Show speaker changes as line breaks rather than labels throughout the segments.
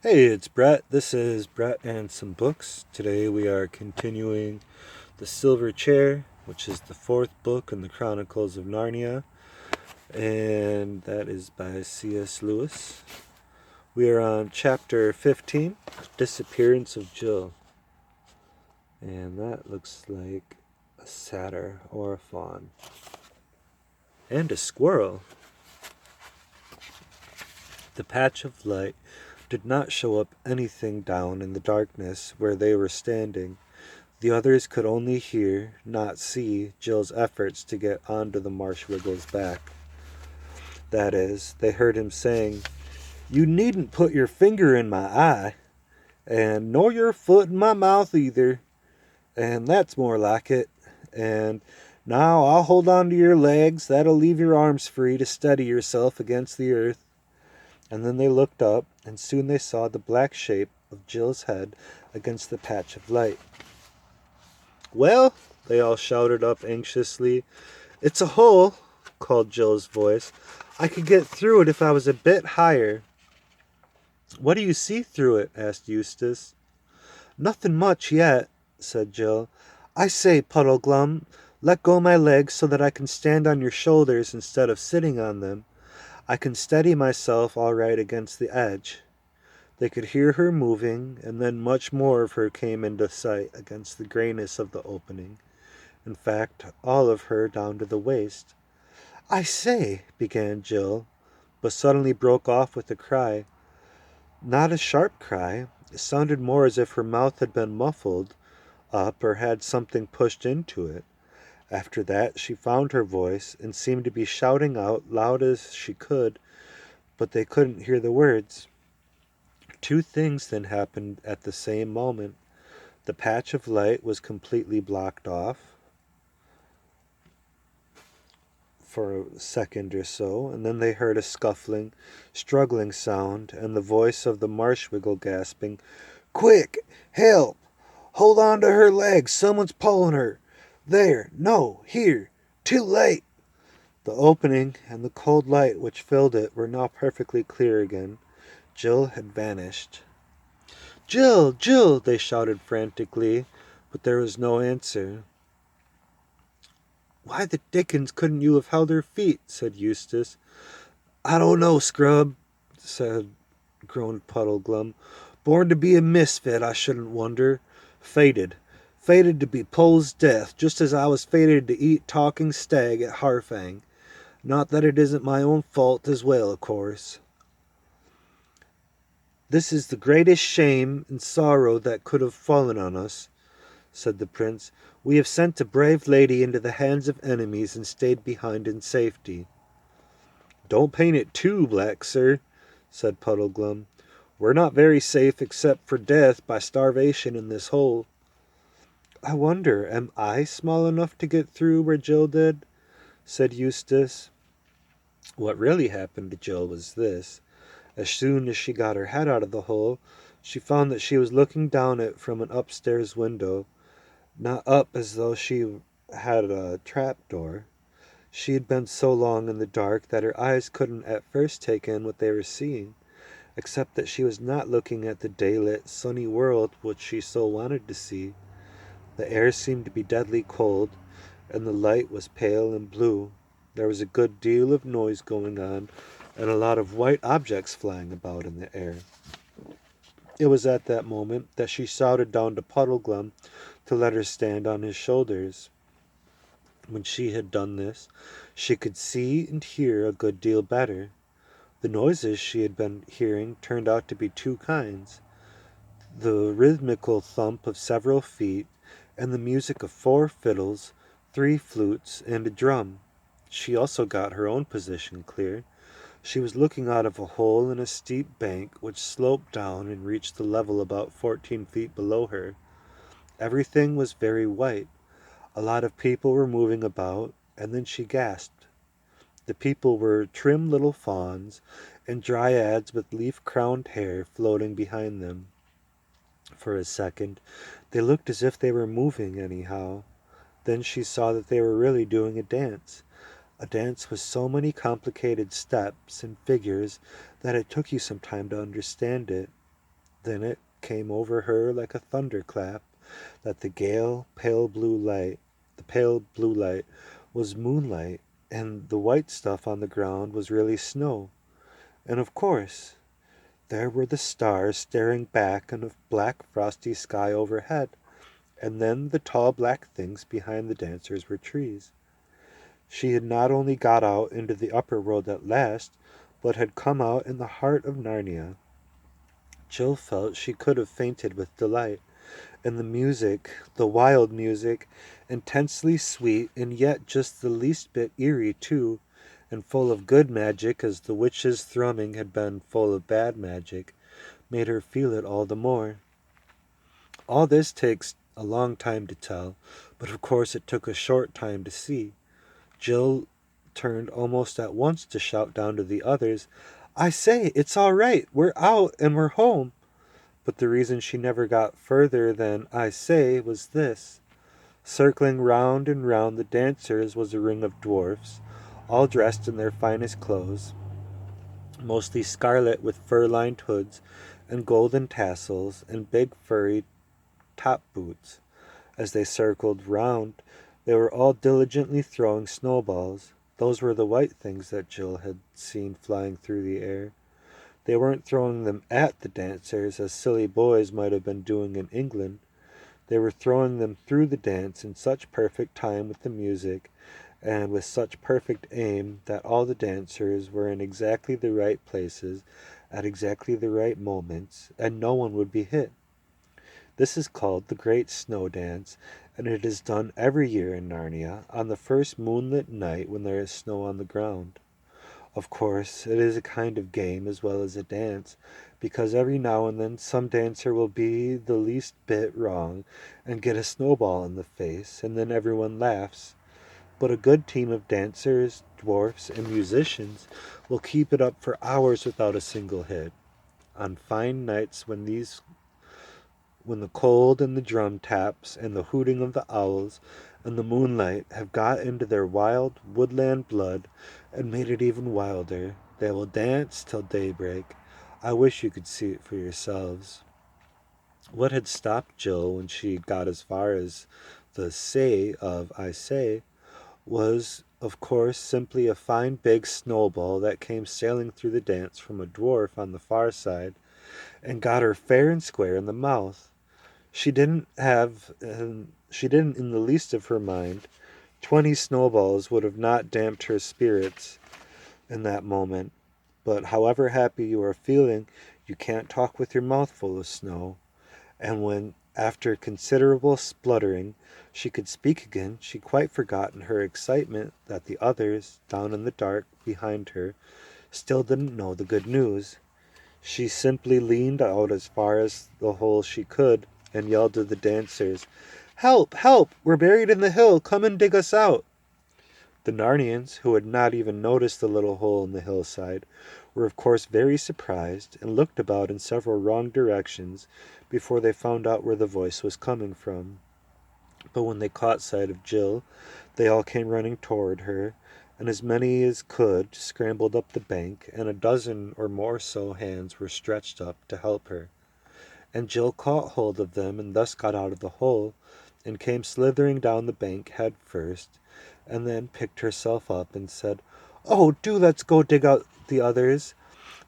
Hey, it's Brett. This is Brett and some books. Today we are continuing The Silver Chair, which is the fourth book in the Chronicles of Narnia, and that is by C.S. Lewis. We are on chapter 15, Disappearance of Jill. And that looks like a satyr or a fawn. And a squirrel. The patch of light did not show up anything down in the darkness where they were standing. The others could only hear, not see, Jill's efforts to get onto the marsh-wiggle's back. That is, they heard him saying, "You needn't put your finger in my eye, and nor your foot in my mouth either, and that's more like it, and now I'll hold on to your legs, that'll leave your arms free to steady yourself against the earth." And then they looked up, and soon they saw the black shape of Jill's head against the patch of light. "Well," they all shouted up anxiously. "It's a hole," called Jill's voice. "I could get through it if I was a bit higher." "What do you see through it?" asked Eustace. "Nothing much yet," said Jill. "I say, Puddleglum, let go my legs so that I can stand on your shoulders instead of sitting on them. I can steady myself all right against the edge." They could hear her moving, and then much more of her came into sight against the grayness of the opening. In fact, all of her down to the waist. "I say," began Jill, but suddenly broke off with a cry. Not a sharp cry. It sounded more as if her mouth had been muffled up or had something pushed into it. After that she found her voice and seemed to be shouting out loud as she could, but they couldn't hear the words. Two things then happened at the same moment. The patch of light was completely blocked off for a second or so, and then they heard a scuffling, struggling sound, and the voice of the marsh-wiggle gasping, "Quick! Help! Hold on to her legs! Someone's pulling her! There! No! Here! Too late!" The opening and the cold light which filled it were now perfectly clear again. Jill had vanished. "Jill! Jill!" they shouted frantically, but there was no answer. "Why the dickens couldn't you have held her feet?" said Eustace. "I don't know, Scrub," groaned Puddleglum. "Born to be a misfit, I shouldn't wonder. Fated. Fated to be Pole's death, just as I was fated to eat talking stag at Harfang. Not that it isn't my own fault as well, of course." "This is the greatest shame and sorrow that could have fallen on us," said the prince. "We have sent a brave lady into the hands of enemies and stayed behind in safety." "Don't paint it too black, sir," said Puddleglum. "We're not very safe except for death by starvation in this hole." "I wonder, am I small enough to get through where Jill did?" said Eustace. What really happened to Jill was this. As soon as she got her head out of the hole, she found that she was looking down it from an upstairs window, not up as though she had a trapdoor. She had been so long in the dark that her eyes couldn't at first take in what they were seeing, except that she was not looking at the daylit, sunny world which she so wanted to see. The air seemed to be deadly cold, and the light was pale and blue. There was a good deal of noise going on, and a lot of white objects flying about in the air. It was at that moment that she shouted down to Puddleglum to let her stand on his shoulders. When she had done this, she could see and hear a good deal better. The noises she had been hearing turned out to be two kinds: the rhythmical thump of several feet, and the music of 4 fiddles, 3 flutes, and a drum. She also got her own position clear. She was looking out of a hole in a steep bank which sloped down and reached the level about 14 feet below her. Everything was very white. A lot of people were moving about, and then she gasped. The people were trim little fawns, and dryads with leaf-crowned hair floating behind them. For a second, they looked as if they were moving anyhow. Then she saw that they were really doing a dance with so many complicated steps and figures that it took you some time to understand it. Then it came over her like a thunderclap that the pale blue light was moonlight, and the white stuff on the ground was really snow. And of course, there were the stars staring back in a black frosty sky overhead, and then the tall black things behind the dancers were trees. She had not only got out into the upper world at last, but had come out in the heart of Narnia. Jill felt she could have fainted with delight, and the music, the wild music, intensely sweet and yet just the least bit eerie too, and full of good magic as the witch's thrumming had been full of bad magic, made her feel it all the more. All this takes a long time to tell, but of course it took a short time to see. Jill turned almost at once to shout down to the others, "I say, it's all right. We're out and we're home." But the reason she never got further than "I say" was this. Circling round and round the dancers was a ring of dwarfs, all dressed in their finest clothes, mostly scarlet with fur-lined hoods and golden tassels and big furry top boots. As they circled round, they were all diligently throwing snowballs. Those were the white things that Jill had seen flying through the air. They weren't throwing them at the dancers, as silly boys might have been doing in England. They were throwing them through the dance in such perfect time with the music, and with such perfect aim, that all the dancers were in exactly the right places, at exactly the right moments, and no one would be hit. This is called the Great Snow Dance, and it is done every year in Narnia, on the first moonlit night when there is snow on the ground. Of course, it is a kind of game as well as a dance, because every now and then some dancer will be the least bit wrong and get a snowball in the face, and then everyone laughs. But a good team of dancers, dwarfs, and musicians will keep it up for hours without a single hit. On fine nights when the cold and the drum taps and the hooting of the owls and the moonlight have got into their wild woodland blood and made it even wilder, they will dance till daybreak. I wish you could see it for yourselves. What had stopped Jill when she got as far as the say of "I say" was, of course, simply a fine big snowball that came sailing through the dance from a dwarf on the far side and got her fair and square in the mouth. She didn't in the least of her mind. 20 snowballs would have not damped her spirits in that moment. But however happy you are feeling, you can't talk with your mouth full of snow. And when, after considerable spluttering, she could speak again, she quite forgot in her excitement that the others, down in the dark behind her, still didn't know the good news. She simply leaned out as far as the hole she could and yelled to the dancers, "Help! Help! We're buried in the hill! Come and dig us out!" The Narnians, who had not even noticed the little hole in the hillside, were of course very surprised and looked about in several wrong directions before they found out where the voice was coming from. But when they caught sight of Jill, they all came running toward her, and as many as could scrambled up the bank, and a dozen or more so hands were stretched up to help her. And Jill caught hold of them and thus got out of the hole, and came slithering down the bank head first, and then picked herself up and said, "Oh, do let's go dig out the others.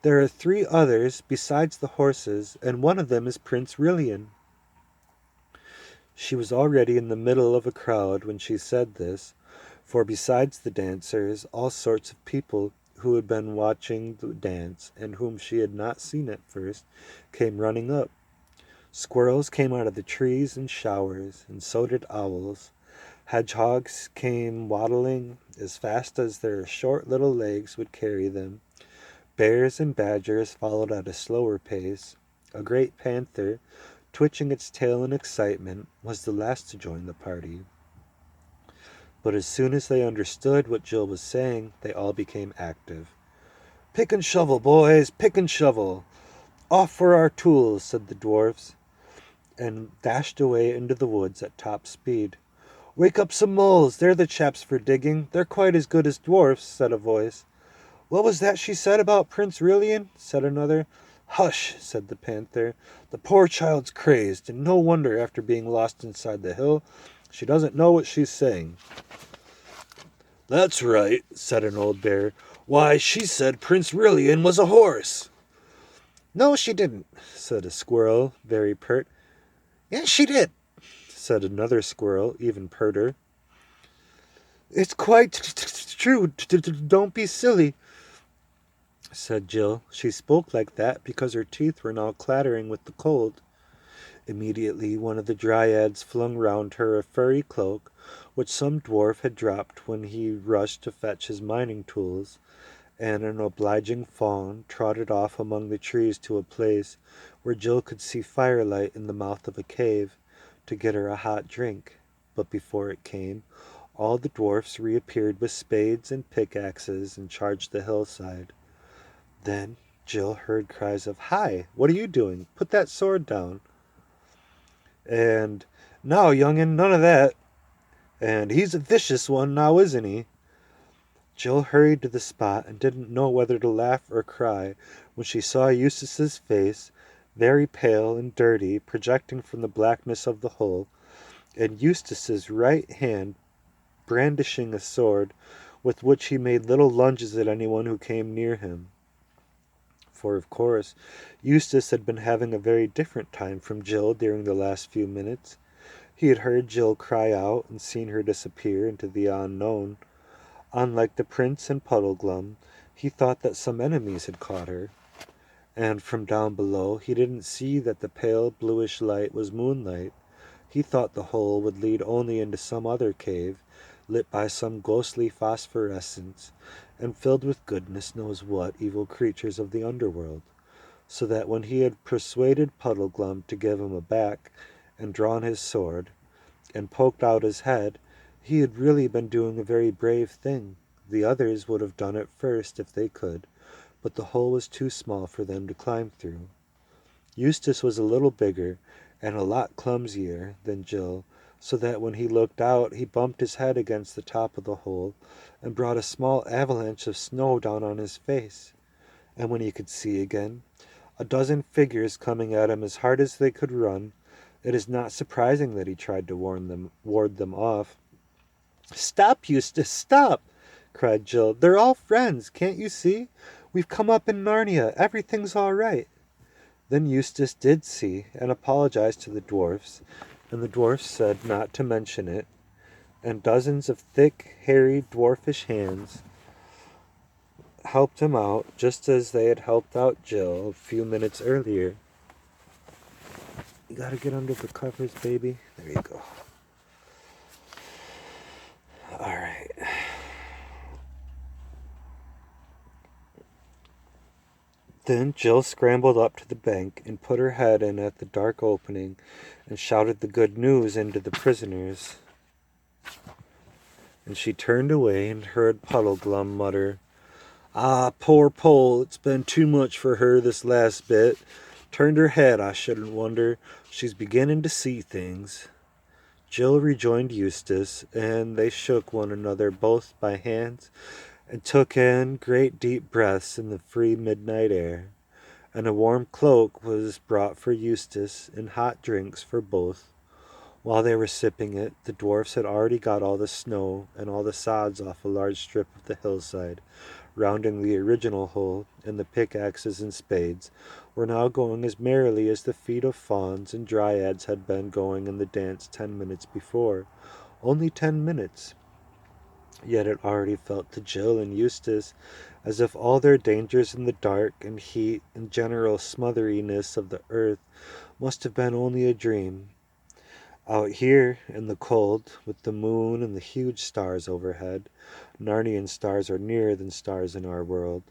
There are 3 others besides the horses, and one of them is Prince Rilian." She was already in the middle of a crowd when she said this, for besides the dancers, all sorts of people who had been watching the dance, and whom she had not seen at first, came running up. Squirrels came out of the trees in showers, and so did owls. Hedgehogs came waddling as fast as their short little legs would carry them. Bears and badgers followed at a slower pace. A great panther, twitching its tail in excitement, was the last to join the party. But as soon as they understood what Jill was saying, they all became active. "Pick and shovel, boys, pick and shovel! Off for our tools," said the dwarfs, and dashed away into the woods at top speed. "Wake up some moles, they're the chaps for digging. They're quite as good as dwarfs," said a voice. "What was that she said about Prince Rilian?" said another. "Hush," said the panther. "The poor child's crazed, and no wonder after being lost inside the hill. She doesn't know what she's saying." "That's right," said an old bear. "Why, she said Prince Rilian was a horse." "No, she didn't," said a squirrel, very pert. "Yes, she did," said another squirrel, even perter. "It's quite true. Don't be silly," said Jill. She spoke like that because her teeth were now clattering with the cold. Immediately one of the dryads flung round her a furry cloak, which some dwarf had dropped when he rushed to fetch his mining tools, and an obliging fawn trotted off among the trees to a place where Jill could see firelight in the mouth of a cave, to get her a hot drink. But before it came, all the dwarfs reappeared with spades and pickaxes and charged the hillside. Then Jill heard cries of, "Hi, what are you doing? Put that sword down." And, "Now, young'un, none of that." And, "He's a vicious one, now isn't he?" Jill hurried to the spot and didn't know whether to laugh or cry when she saw Eustace's face, very pale and dirty, projecting from the blackness of the hole, and Eustace's right hand brandishing a sword with which he made little lunges at anyone who came near him. For, of course, Eustace had been having a very different time from Jill during the last few minutes. He had heard Jill cry out and seen her disappear into the unknown. Unlike the prince and Puddleglum, he thought that some enemies had caught her. And from down below he didn't see that the pale bluish light was moonlight. He thought the hole would lead only into some other cave, lit by some ghostly phosphorescence, and filled with goodness knows what evil creatures of the underworld. So that when he had persuaded Puddleglum to give him a back, and drawn his sword, and poked out his head, he had really been doing a very brave thing. The others would have done it first if they could, but the hole was too small for them to climb through. Eustace was a little bigger, and a lot clumsier, than Jill, so that when he looked out he bumped his head against the top of the hole, and brought a small avalanche of snow down on his face. And when he could see again, a dozen figures coming at him as hard as they could run, it is not surprising that he tried to ward them off. "Stop, Eustace, stop!" cried Jill. "They're all friends, can't you see? We've come up in Narnia. Everything's all right." Then Eustace did see, and apologized to the dwarfs, and the dwarfs said not to mention it, and dozens of thick, hairy, dwarfish hands helped him out, just as they had helped out Jill a few minutes earlier. You gotta get under the covers, baby. There you go. Alright. Then Jill scrambled up to the bank and put her head in at the dark opening and shouted the good news into the prisoners. And she turned away and heard Puddleglum mutter, "Ah, poor Poll, it's been too much for her this last bit. Turned her head, I shouldn't wonder. She's beginning to see things." Jill rejoined Eustace, and they shook one another both by hands, and took in great deep breaths in the free midnight air. And a warm cloak was brought for Eustace, and hot drinks for both. While they were sipping it, the dwarfs had already got all the snow and all the sods off a large strip of the hillside, rounding the original hole, and the pickaxes and spades were now going as merrily as the feet of fauns and dryads had been going in the dance 10 minutes before. Only 10 minutes. Yet it already felt to Jill and Eustace as if all their dangers in the dark and heat and general smotheriness of the earth must have been only a dream. Out here in the cold, with the moon and the huge stars overhead, Narnian stars are nearer than stars in our world,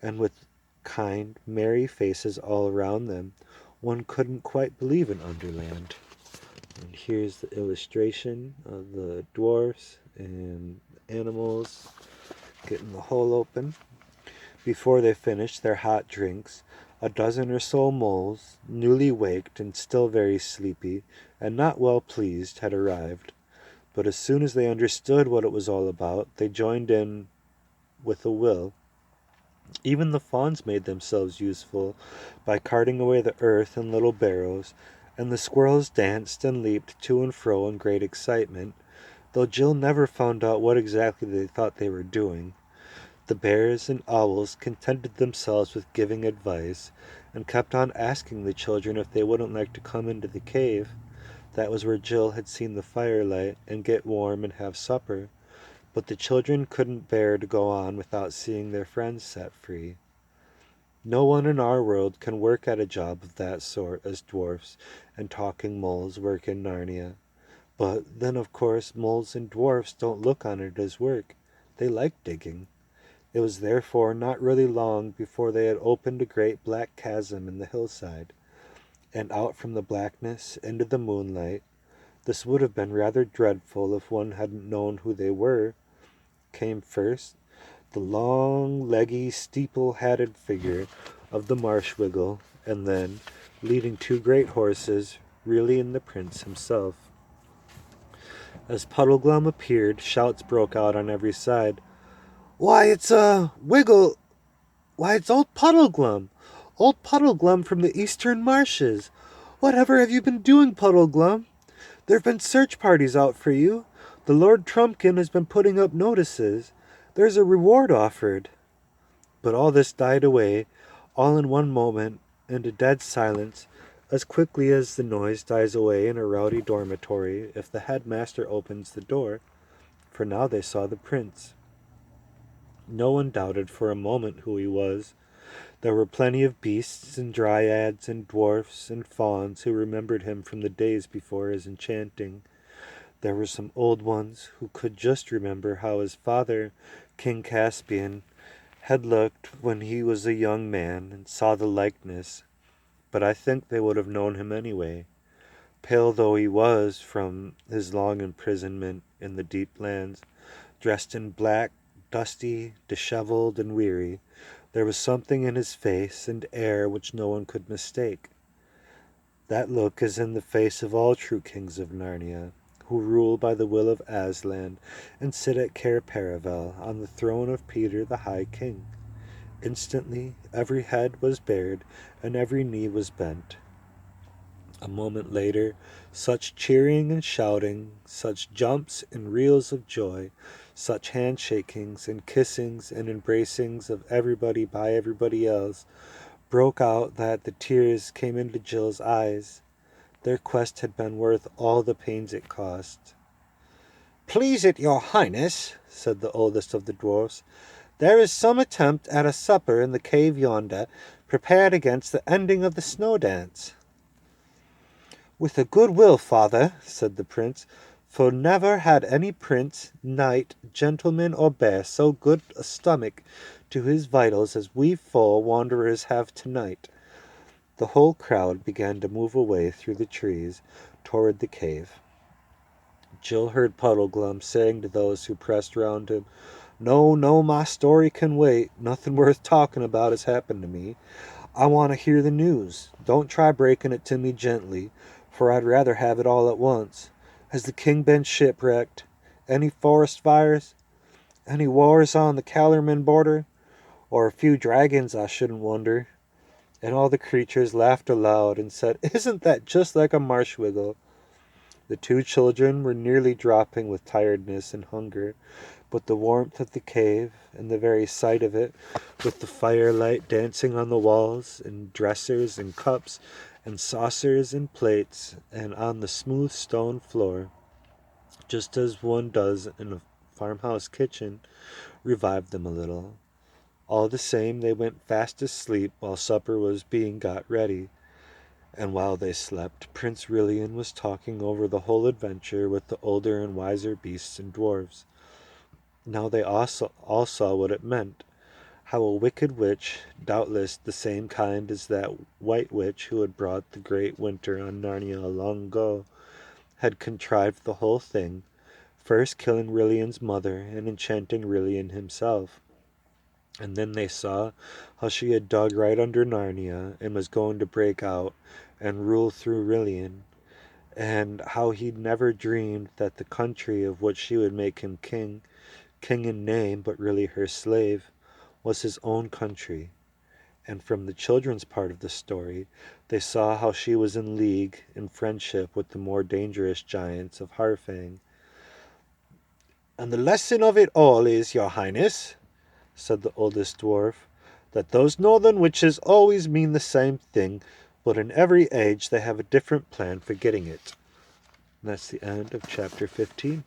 and with kind, merry faces all around them, one couldn't quite believe in Underland. And here's the illustration of the dwarfs and animals getting the hole open. Before they finished their hot drinks, a dozen or so moles, newly waked and still very sleepy, and not well pleased, had arrived. But as soon as they understood what it was all about, they joined in with a will. Even the fawns made themselves useful by carting away the earth in little barrows, and the squirrels danced and leaped to and fro in great excitement, though Jill never found out what exactly they thought they were doing. The bears and owls contented themselves with giving advice, and kept on asking the children if they wouldn't like to come into the cave. That was where Jill had seen the firelight, and get warm and have supper. But the children couldn't bear to go on without seeing their friends set free. No one in our world can work at a job of that sort as dwarfs and talking moles work in Narnia. But then, of course, moles and dwarfs don't look on it as work. They like digging. It was therefore not really long before they had opened a great black chasm in the hillside, and out from the blackness into the moonlight. This would have been rather dreadful if one hadn't known who they were. Came first the long, leggy, steeple-hatted figure of the Marshwiggle, and then, leading two great horses, Rilian the Prince himself. As Puddleglum appeared, shouts broke out on every side. "Why, it's Wiggle! Why, it's old Puddleglum! Old Puddleglum from the eastern marshes! Whatever have you been doing, Puddleglum? There have been search parties out for you. The Lord Trumpkin has been putting up notices. There's a reward offered." But all this died away, all in one moment, into dead silence, as quickly as the noise dies away in a rowdy dormitory if the headmaster opens the door, for now they saw the prince. No one doubted for a moment who he was. There were plenty of beasts and dryads and dwarfs and fauns who remembered him from the days before his enchanting. There were some old ones who could just remember how his father, King Caspian, had looked when he was a young man and saw the likeness, but I think they would have known him anyway. Pale though he was from his long imprisonment in the deep lands, dressed in black, dusty, disheveled, and weary, there was something in his face and air which no one could mistake. That look is in the face of all true kings of Narnia, who rule by the will of Aslan and sit at Cair Paravel on the throne of Peter the High King. Instantly every head was bared and every knee was bent. A moment later, such cheering and shouting, such jumps and reels of joy, such handshakings and kissings and embracings of everybody by everybody else, broke out that the tears came into Jill's eyes. Their quest had been worth all the pains it cost. "Please it your highness," said the oldest of the dwarfs, "there is some attempt at a supper in the cave yonder, prepared against the ending of the snow dance." "With a good will, father," said the prince, "for never had any prince, knight, gentleman, or bear so good a stomach to his vitals as we four wanderers have tonight." The whole crowd began to move away through the trees toward the cave. Jill heard Puddleglum saying to those who pressed round him, "No, no, my story can wait. Nothing worth talking about has happened to me. I want to hear the news. Don't try breaking it to me gently, for I'd rather have it all at once. Has the king been shipwrecked? Any forest fires? Any wars on the Calorman border? Or a few dragons, I shouldn't wonder." And all the creatures laughed aloud and said, "Isn't that just like a Marshwiggle?" The two children were nearly dropping with tiredness and hunger, but the warmth of the cave, and the very sight of it, with the firelight dancing on the walls, and dressers and cups, and saucers and plates, and on the smooth stone floor, just as one does in a farmhouse kitchen, revived them a little. All the same, they went fast asleep while supper was being got ready. And while they slept, Prince Rilian was talking over the whole adventure with the older and wiser beasts and dwarfs. Now they all saw what it meant, how a wicked witch, doubtless the same kind as that white witch who had brought the great winter on Narnia long ago, had contrived the whole thing, first killing Rilian's mother and enchanting Rilian himself. And then they saw how she had dug right under Narnia and was going to break out and rule through Rilian, and how he'd never dreamed that the country of which she would make him king, king in name but really her slave, was his own country, and from the children's part of the story, they saw how she was in league in friendship with the more dangerous giants of Harfang. "And the lesson of it all is, your highness," said the oldest dwarf, "that those northern witches always mean the same thing, but in every age they have a different plan for getting it." And that's the end of chapter 15.